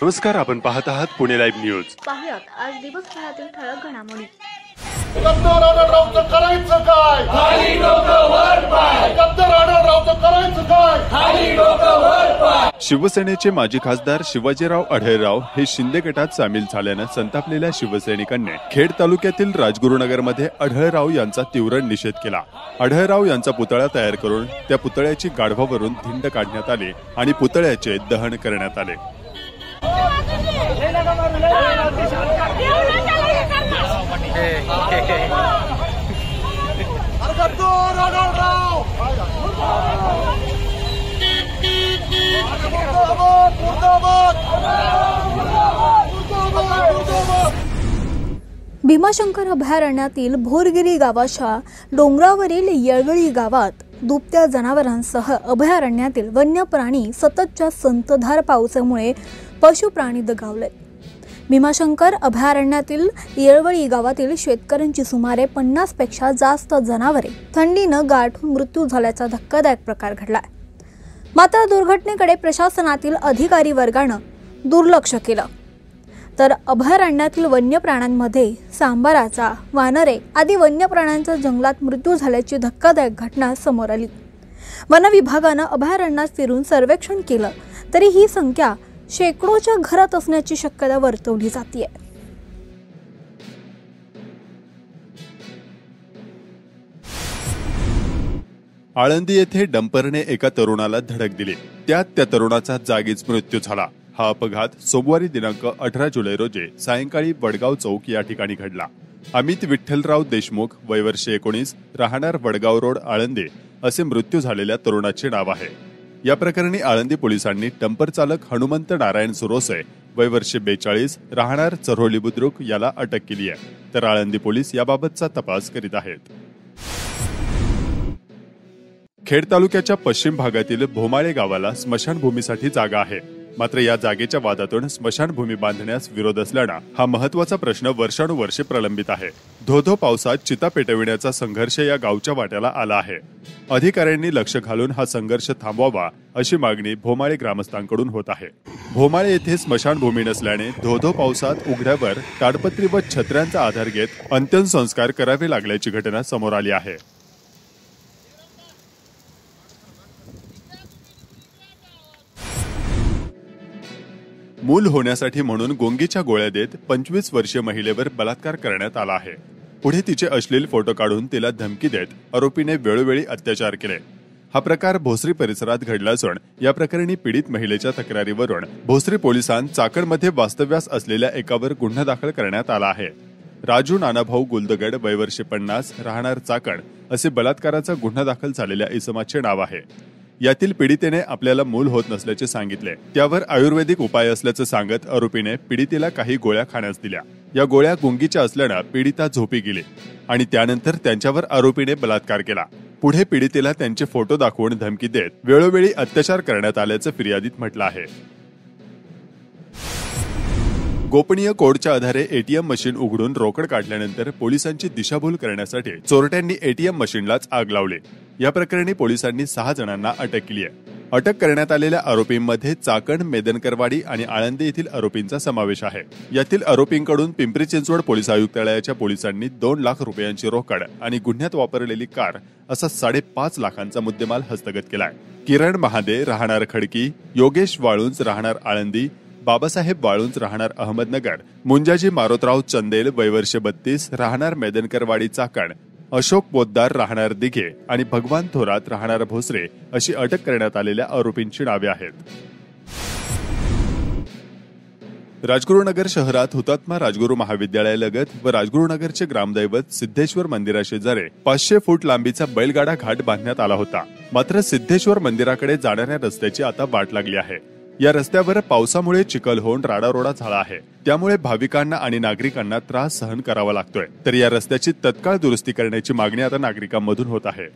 नमस्कार, आपण पाहत आहात पुणे लाईव्ह न्यूज. पाहुयात आज दिवसभरातील ठळक घडामोडी. गद्दार आढळरावचं करायचं काय? खाली डोकं वर पाय. गद्दार आढळरावचं करायचं काय? खाली डोकं वर पाय. शिवसेनेचे माजी खासदार शिवाजीराव आढळराव हे शिंदे गटात सामील झाल्यानं संतापलेल्या शिवसैनिकांनी खेड तालुक्यातील राजगुरुनगरमध्ये आढळराव यांचा तीव्र निषेध केला. आढळराव यांचा पुतळा तयार करून त्या पुतळ्याची गाढवावरून धिंड काढण्यात आली आणि पुतळ्याचे दहन करण्यात आले. भीमाशंकर अभयारण्यातील भोरगिरी गावाच्या डोंगरावरील येळवळी गावात दुभत्या जनावरांसह अभयारण्यातील वन्य प्राणी सततच्या संततधार पावसामुळे पशुप्राणी दगावले. भीमाशंकर अभयारण्यातील येळवळी गावातील शेतकऱ्यांची सुमारे 50 पेक्षा जास्त जनावरे थंडीनं गाठून मृत्यू झाल्याचा धक्कादायक प्रकार घडलाय. मात्र दुर्घटनेकडे प्रशासनातील अधिकारी वर्गानं दुर्लक्ष केलं. तर अभयारण्यातील वन्य प्राण्यांमध्ये सांबाराचा, वानरे आदी वन्य प्राण्यांचा जंगलात मृत्यू झाल्याची धक्कादायक घटना समोर आली. वन विभागानं अभयारण्यात फिरून सर्वेक्षण केलं तरी ही संख्या शेकडोच्या घरात असण्याची शक्यता वर्तवली जाते. आळंदी येथे डंपरने एका तरुणाला धडक दिली. त्यात त्या तरुणाचा जागीच मृत्यू झाला. हा अपघात सोमवारी दिनांक 18 जुलै रोजी सायंकाळी वडगाव चौक या ठिकाणी घडला. अमित विठ्ठलराव देशमुख, वय वर्ष 19, राहणार वडगाव रोड, आळंदी असे मृत्यू झालेल्या तरुणाचे नाव आहे. या प्रकरणी आळंदी पोलिसांनी डंपर चालक हनुमंत नारायण सुरोसे, वय वर्ष 42, राहणार चरोली बुद्रुक याला अटक केली आहे. तर आळंदी पोलीस याबाबतचा तपास करीत आहेत. खेड तालुक्याच्या पश्चिम भागातील भोमाळे गावाला स्मशानभूमीसाठी जागा आहे. मात्र या जागेच्या वादातून स्मशानभूमी बांधण्यास विरोध असल्यानं हा महत्वाचा प्रश्न वर्षानुवर्षे प्रलंबित आहे. धो-धो पावसात चिता पेटविण्याचा संघर्ष या गावच्या वाट्याला आला आहे. अधिकाऱ्यांनी लक्ष घालून हा संघर्ष थांबवावा अशी मागणी भोमाळे ग्रामस्थांकडून होत आहे. भोमाळे येथे स्मशानभूमी नसल्याने धो-धो पावसात उघड्यावर ताडपत्री व छत्र्यांचा आधार घेत अंत्यसंस्कार करावे लागल्याची घटना समोर आली आहे. मूल होण्यासाठी म्हणून गोंगीच्या गोळ्या देत 25 वर्षीय महिलेवर बलात्कार करण्यात आला आहे. पुढे तिचे अश्लील फोटो काढून तिला धमकी देत आरोपीने वेळोवेळी अत्याचार केले. हा प्रकार भोसरी परिसरात घडला असून या प्रकरणी पीडित महिलेच्या तक्रारीवरून भोसरी पोलिसांत चाकणमध्ये वास्तव्यास असलेल्या एकावर गुन्हा दाखल करण्यात आला आहे. राजू नानाभाऊ गुलदगड, वय वर्ष 50, राहणार चाकण असे बलात्काराचा गुन्हा दाखल झालेल्या इसमाचे नाव आहे. यातील पीडितेने आपल्याला मूल होत नसल्याचे सांगितले. त्यावर आयुर्वेदिक उपाय असल्याचं सांगत आरोपीने पीडितेला काही गोळ्या खाण्यास दिल्या. या गोळ्या गुंगीच्या असल्यानं पीडिता झोपी गेली आणि त्यानंतर त्यांच्यावर आरोपीने बलात्कार केला. पुढे पीडितेला त्यांचे फोटो दाखवून धमकी देत वेळोवेळी अत्याचार करण्यात आल्याचं फिर्यादीत म्हटलं आहे. गोपनीय कोडच्या आधारे एटीएम मशीन उघडून रोकड काढल्यानंतर पोलिसांची दिशाभूल करण्यासाठी चोरट्यांनी एटीएम मशीनलाच आग लावली. या प्रकरणी पोलिसांनी 6 जणांना अटक केली आहे. अटक करण्यात आलेल्या आरोपींमध्ये चाकण, मेदनकरवाडी आणि आळंदी येथील आरोपींचा समावेश आहे. यातील आरोपींकडून पिंपरी चिंचवड पोलीस आयुक्तालयाच्या पोलिसांनी 2 लाख रुपयांची रोकड आणि गुन्ह्यात वापरलेली कार असा 5.5 लाखांचा मुद्देमाल हस्तगत केलाय. किरण महादे, राहणार खडकी, योगेश वाळुंज, राहणार आळंदी, बाबासाहेब वाळुंज, राहणार अहमदनगर, मुंजाजी मारोतराव चंदेल, वय वर्ष 32, राहणार मेदनकरवाडी चाकण, अशोक पोद्दार, राहणार दिघे आणि भगवान थोरात, राहणार भोसरे अशी अटक करण्यात आलेल्या आरोपींची नावे आहेत. राजगुरुनगर शहरात हुतात्मा राजगुरू महाविद्यालयालगत व राजगुरुनगरचे ग्रामदैवत सिद्धेश्वर मंदिराशेजारी 500 फूट लांबीचा बैलगाडा घाट बांधण्यात आला होता. मात्र सिद्धेश्वर मंदिराकडे जाणाऱ्या रस्त्याची आता वाट लागली आहे. या रस्त्यावर पावसामुळे चिखल होऊन राडारोडा झाला आहे. त्यामुळे भाविकांना आणि नागरिकांना त्रास सहन करावा लागतोय. तर या रस्त्याची तत्काळ दुरुस्ती करण्याची मागणी आता नागरिकांमधून होत आहे.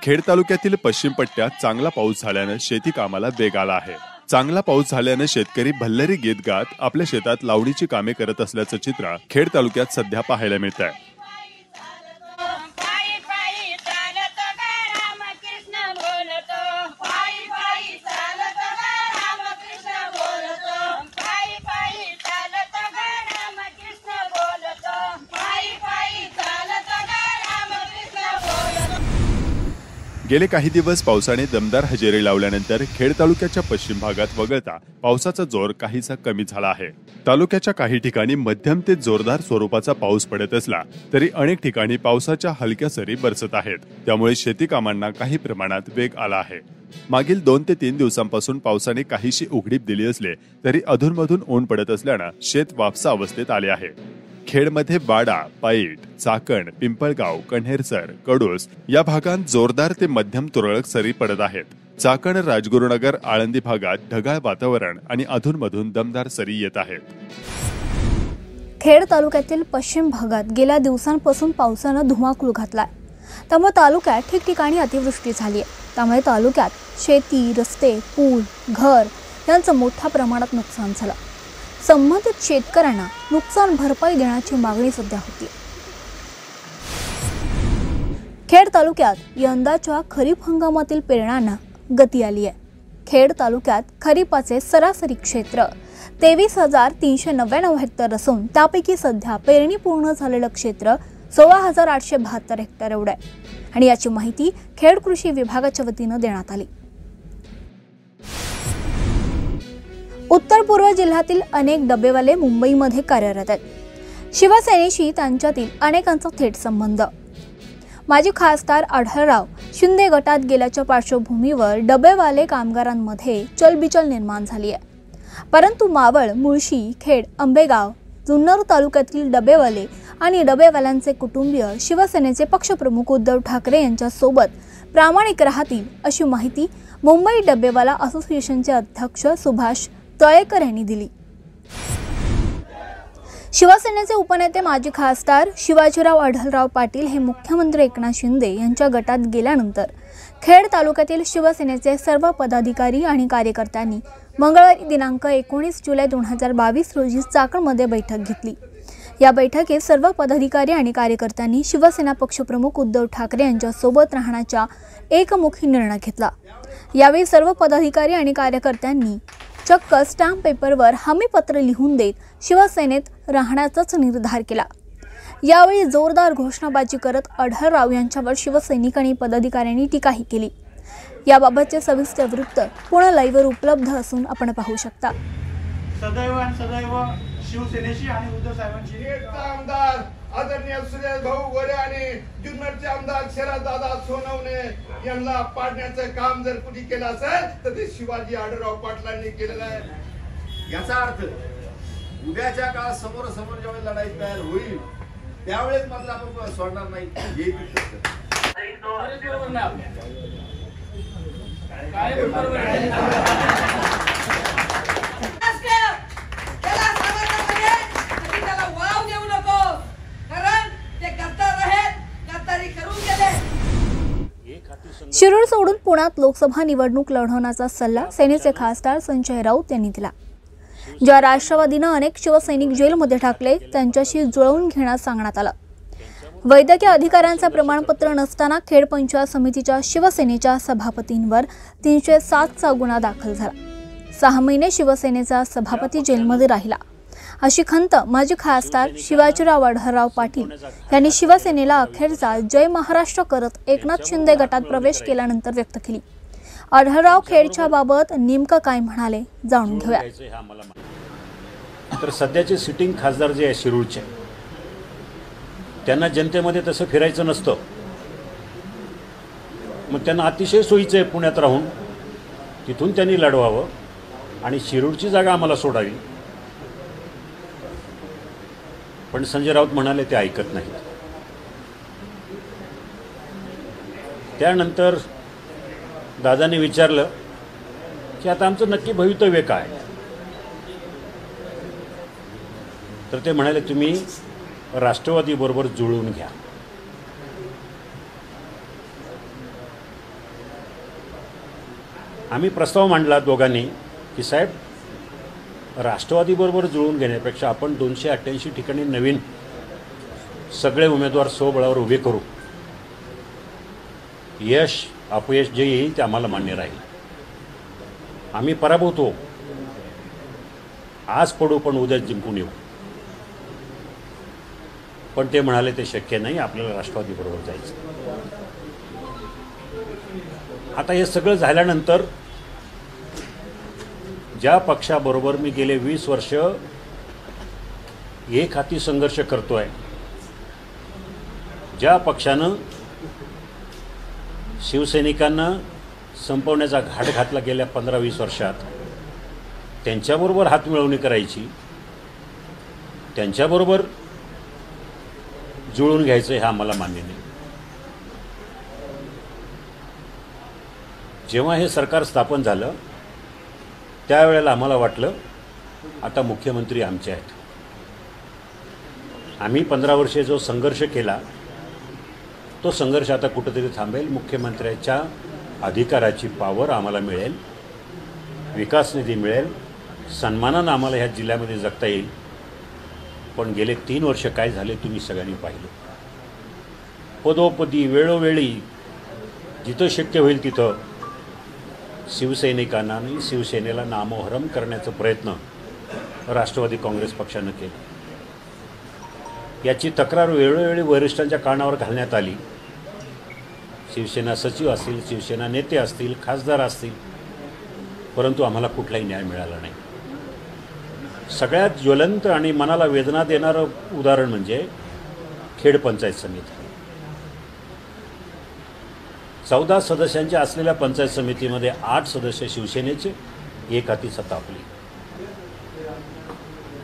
खेड तालुक्यातील पश्चिम पट्ट्यात चांगला पाऊस झाल्यानं शेती कामाला वेग आला आहे. चांगला पाऊस झाल्यानं शेतकरी भल्लरी गीत गात आपल्या शेतात लावणीची कामे करत असल्याचं चित्र खेड तालुक्यात सध्या पाहायला मिळत आहे. गेले काही दिवस पावसाने दमदार हजेरी लावल्यानंतर खेड तालुक्याच्या पश्चिम भागात वगळता पावसाचा जोर काहीसा कमी झाला आहे। तालुक्याच्या काही ठिकाणी मध्यम ते जोरदार स्वरूपाचा पाऊस पडत असला तरी अनेक ठिकाणी पावसाच्या हलक्या सरी बरसत आहेत। त्यामुळे शेती कामांना काही प्रमाणात वेग आला आहे। मागील 2 ते 3 दिवसांपासून पावसाने काहीशी उघडीप दिली असले तरी अधूनमधून ऊन पडत असल्याने शेत वापसा अवस्थेत आले आहे। खेडमध्ये बाडा, पाईट, चाकण, पिंपळगाव, कन्हेरसर, कडोस या भागात जोरदार ते मध्यम तुरळक सरी पडत आहेत। चाकण, राजगुरुनगर, आळंदी भागात ढगाळ वातावरण आणि अधूनमधून दमदार सरी येत आहेत। खेड तालुक्यातील पश्चिम भागात गेल्या दिवसांपासून पावसानं धुमाकूळ घातलाय। त्यामुळे तालुक्यात ठिकठिकाणी अतिवृष्टी झाली आहे। त्यामुळे तालुक्यात शेती, रस्ते, पूल, घर यांचं मोठ्या प्रमाणात नुकसान झालं। संबंधित शेतकऱ्यांना नुकसान भरपाई देण्याची मागणी सध्या होती। खेड तालुक्यात यंदाच्या खरीप हंगामातील पेरण्यांना गती आली आहे। खेड तालुक्यात खरीपाचे सरासरी क्षेत्र 23,399 हेक्टर असून त्यापैकी सध्या पेरणी पूर्ण झालेलं क्षेत्र 16,872 हेक्टर एवढं आहे आणि याची माहिती खेड कृषी विभागाच्या वतीनं देण्यात आली। उत्तर पूर्व जिल्ह्यातील अनेक डबेवाले मुंबईमध्ये कार्यरत आहेत। शिवसेनेशी त्यांच्यातील अनेकांचा थेट संबंध। माजी खासदार आढळराव शिंदे गटात गेल्याच्या पार्श्वभूमीवर डबेवाले कामगारांमध्ये चलबिचल निर्माण झाली आहे। परंतु मावळ, मुळशी, खेड, आंबेगाव, जुन्नर तालुक्यातील डबेवाले आणि डबेवाल्यांचे कुटुंबीय शिवसेनेचे पक्षप्रमुख उद्धव ठाकरे यांच्या सोबत प्रामाणिक राहतील अशी माहिती मुंबई डबेवाला असोसिएशनचे अध्यक्ष सुभाष तळेकर यांनी दिली। शिवसेनेचे उपनेते माजी खासदार शिवाजीराव आढळराव पाटील हे मुख्यमंत्री एकनाथ शिंदे यांच्या गटात गेल्यानंतर खेड तालुक्यातील शिवसेनेचे सर्व पदाधिकारी आणि कार्यकर्त्यांनी मंगळवारी दिनांक 19 जुलै 2022 रोजी चाकणमध्ये बैठक घेतली। या बैठकीत सर्व पदाधिकारी आणि कार्यकर्त्यांनी शिवसेना पक्षप्रमुख उद्धव ठाकरे यांच्या सोबत राहण्याचा एकमुखी निर्णय घेतला। यावेळी सर्व पदाधिकारी आणि कार्यकर्त्यांनी चक्क स्टॅम्प पेपरवर हमीपत्र लिहून देत शिवसेनेत राहण्याचाच निर्धार केला। यावेळी जोरदार घोषणाबाजी करत आढळराव यांच्यावर शिवसैनिक आणि पदाधिकाऱ्यांनी टीकाही केली। याबाबतचे सविस्तर वृत्त पुणे लाईव्हवर उपलब्ध असून आपण पाहू शकता। सदैव आणि सदैव शिवसेनेशी आणि उद्धव साहेबांशी आमदार आदरणीय सुरेश भाऊ गोरे आणि जुन्नरचे आमदार शरददादा सोनवणे यांना पाडण्याचं काम जर कुणी केलं असेल तर ते शिवाजी आढळराव पाटलांनी केलेलं आहे। याचा अर्थ उद्याच्या काळात समोर ज्यावेळेस लढाई तयार होईल त्यावेळेस मात्र आपण सोडणार नाही हे शिरूर सोडून पुण्यात लोकसभा निवडणूक लढवण्याचा सल्ला सेनेचे खासदार संजय राऊत यांनी दिला। ज्या राष्ट्रवादीनं अनेक शिवसैनिक जेलमध्ये टाकले त्यांच्याशी जुळवून घेण्यास सांगण्यात आलं। वैद्यकीय अधिकाऱ्यांचे प्रमाणपत्र नसताना खेड पंचायत समितीच्या शिवसेनेच्या सभापतींवर 307चा गुन्हा दाखल झाला। 6 महिने शिवसेनेचा सभापती जेलमध्ये राहिला अशी खंत माजी खासदार शिवाजीराव आढळराव पाटील यांनी शिवसेनेला अखेरचा जय महाराष्ट्र करत एकनाथ शिंदे गटात प्रवेश केल्यानंतर व्यक्त केली। आढळराव खेडच्या बाबत नेमकं काय म्हणाले जाणून घेऊया। तर सध्याचे सिटिंग खासदार जे आहे शिरूरचे त्यांना जनतेमध्ये तसं फिरायचं नसतं, मग त्यांना अतिशय सोयीचं आहे पुण्यात राहून तिथून त्यांनी लढवावं आणि शिरूरची जागा आम्हाला सोडावी। पण संजय राऊत म्हणाले ते ऐकत नाहीत। त्यानंतर दादांनी विचारलं की आता आमचं नक्की भवितव्य काय, तर ते म्हणाले तुम्ही राष्ट्रवादीबरोबर जुळवून घ्या। आम्ही प्रस्ताव मांडला दोघांनी की साहेब राष्ट्रवादीबरोबर जुळवून घेण्यापेक्षा आपण 288 ठिकाणी नवीन सगळे उमेदवार स्वबळावर उभे करू, यश अपयश जे येईल ते आम्हाला मान्य राहील। आम्ही पराभूत होऊ, आज पडू पण उद्या जिंकून येऊ। पण ते म्हणाले ते शक्य नाही, आपल्याला राष्ट्रवादीबरोबर जायचं। आता हे सगळं झाल्यानंतर ज्या पक्षाबरोबर मी गेले 20 वर्ष एक हाती संघर्ष करतोय, ज्या पक्षानं शिवसैनिकांना संपवण्याचा घाट घातला गेल्या 15-20 वर्षात, त्यांच्याबरोबर हातमिळवणी करायची, त्यांच्याबरोबर जुळून घ्यायचं हे आम्हाला मान्य नाही. जेव्हा हे सरकार स्थापन झालं त्यावेळेला आम्हाला वाटलं आता मुख्यमंत्री आमचे आहेत. आम्ही 15 वर्षे जो संघर्ष केला तो संघर्ष आता कुठंतरी थांबेल. मुख्यमंत्र्याच्या अधिकाराची पावर आम्हाला मिळेल, विकास निधी मिळेल, सन्मानानं आम्हाला ह्या जिल्ह्यामध्ये जगता येईल. पण गेले 3 वर्ष काय झाले तुम्ही सगळ्यांनी पाहिलं. पदोपदी वेळोवेळी जिथं शक्य होईल तिथं शिवसैनिकांना आणि शिवसेनेला नामोहरम करण्याचा प्रयत्न राष्ट्रवादी काँग्रेस पक्षानं केला. याची तक्रार वेळोवेळी वरिष्ठांच्या कानावर घालण्यात आली. शिवसेना सचिव असतील, शिवसेना नेते असतील, खासदार असतील, परंतु आम्हाला कुठलाही न्याय मिळाला नाही. सगळ्यात ज्वलंत आणि मनाला वेदना देणारं उदाहरण म्हणजे खेड पंचायत समिती. 14 सदस्यांच्या असलेल्या पंचायत समितीमध्ये 8 सदस्य शिवसेनेचे, 1 हाती सत्ता आपली,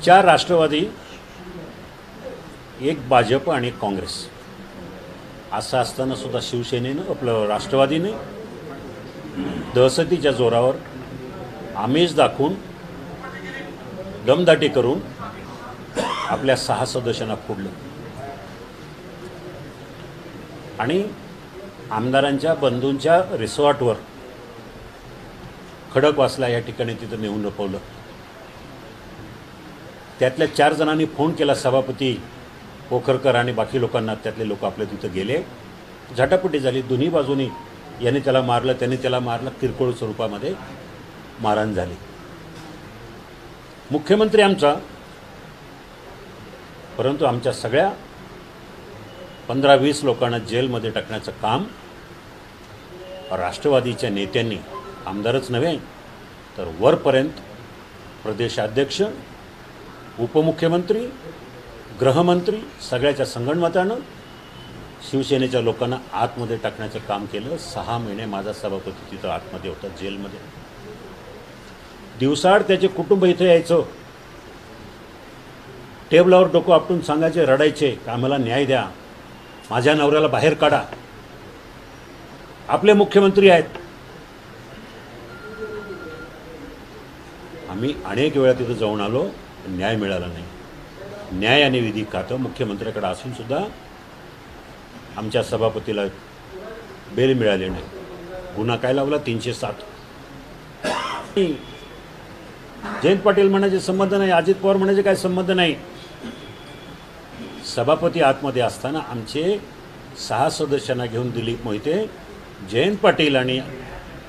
4 राष्ट्रवादी, 1 भाजप आणि 1 काँग्रेस. असं असताना सुद्धा शिवसेनेनं आपलं राष्ट्रवादीने दहशतीच्या जोरावर आमिष दाखवून दमदाटी करून आपल्या 6 सदस्यांना फोडलं आणि आमदारांच्या बंधूंच्या रिसॉर्टवर खडकवासला या ठिकाणी तिथं नेऊन लपवलं. त्यातल्या 4 जणांनी फोन केला सभापती पोखरकर आणि बाकी लोकांना. त्यातले लोक आपल्या तिथं गेले, झटापटी झाली. दोन्ही बाजूनी याने त्याला मारलं, त्याने त्याला मारलं, किरकोळ स्वरूपामध्ये मारहाण झाली. मुख्यमंत्री आमचा, परंतु आमच्या सगळ्या 15-20 लोकांना जेलमध्ये टाकण्याचं काम राष्ट्रवादीच्या नेत्यांनी, आमदारच नव्हे तर वरपर्यंत प्रदेशाध्यक्ष, उपमुख्यमंत्री, गृहमंत्री सगळ्याच्या संगनमतानं शिवसेनेच्या लोकांना आतमध्ये टाकण्याचं काम केलं. 6 महिने माझा सभापती तिथं आतमध्ये होता, जेलमध्ये. दिवसाआड त्याचे कुटुंब इथं यायचं, टेबलावर डोकं आपटून सांगायचे, रडायचे, आम्हाला न्याय द्या, माझ्या नवऱ्याला बाहेर काढा, आपले मुख्यमंत्री आहेत. आम्ही अनेक वेळा तिथं जाऊन आलो, न्याय मिळाला नाही. न्याय आणि विधी खातं मुख्यमंत्र्याकडे असून सुद्धा आमच्या सभापतीला बेल मिळाली नाही. गुन्हा काय लावला? 307. जयंत पाटील म्हणायचे संबंध नाही, अजित पवार म्हणायचे काय संबंध नाही. सभापती आतमध्ये असताना आमचे 6 सदस्यांना घेऊन दिलीप मोहिते, जयंत पाटील आणि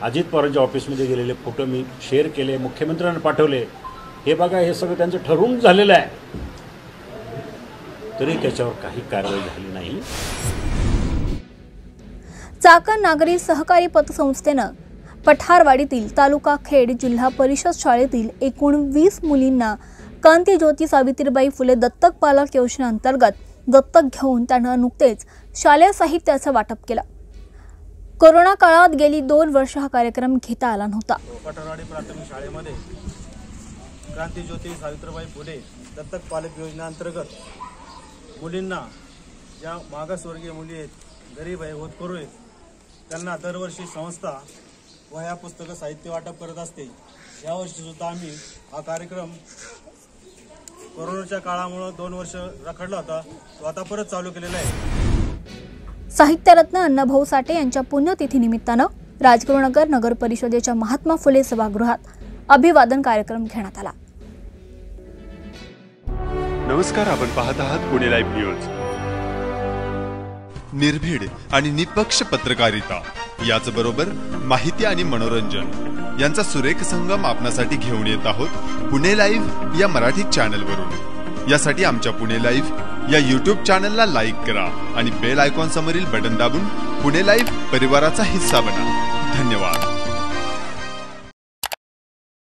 अजित पवारांच्या ऑफिसमध्ये गेलेले फोटो मी शेअर केले, मुख्यमंत्र्यांना पाठवले. हे बघा, हे सगळं त्यांचं ठरवून झालेलं आहे, तरी त्याच्यावर काही कारवाई झाली नाही. चाकण नागरी सहकारी पतसंस्थेनं पठारवाडीतील तालुका खेड जिल्हा परिषद शाळेतील एकूण 20 मुलींना क्रांतीज्योती सावित्रीबाई फुले दत्तक पालक योजनेअंतर्गत दत्तक घेऊन त्यांना नुकतेच शालेय साहित्याचं वाटप केलं. कोरोना काळात गेली 2 वर्ष हा कार्यक्रम घेता आला नव्हता. पठारवाडी प्राथमिक शाळेमध्ये क्रांतीज्योती सावित्रीबाई फुले दत्तक पालक योजनेअंतर्गत मुलींना, ज्या मागासवर्गीय मुली आहेत, गरीब आहे, होतकरू आहेत, त्यांना दरवर्षी संस्था वह्या पुस्तकं साहित्य वाटप करत असते. यावर्षी सुद्धा आम्ही हा कार्यक्रम कोरोनाच्या काळामुळे 2 वर्ष रखडला होता, तो आता परत चालू केलेला आहे. साहित्यरत्न अण्णाभाऊ साठे यांच्या पुण्यतिथीनिमित्तानं राजगुरुनगर नगर परिषदेच्या महात्मा फुले सभागृहात अभिवादन कार्यक्रम घेण्यात आला. नमस्कार, आपण पाहत आहात पुणे लाईव्ह न्यूज. निर्भीड आणि निष्पक्ष पत्रकारिता, याचबरोबर माहिती आणि मनोरंजन यांचा सुरेख संगम आपणासाठी घेऊन येत आहोत पुणे लाईव्ह या मराठी चॅनलवरून. यासाठी आमच्या पुणे लाईव्ह या यूट्यूब चॅनलला लाईक करा आणि बेल आयकॉन समोरील बटन दाबून पुणे लाईव्ह परिवाराचा हिस्सा बना. धन्यवाद.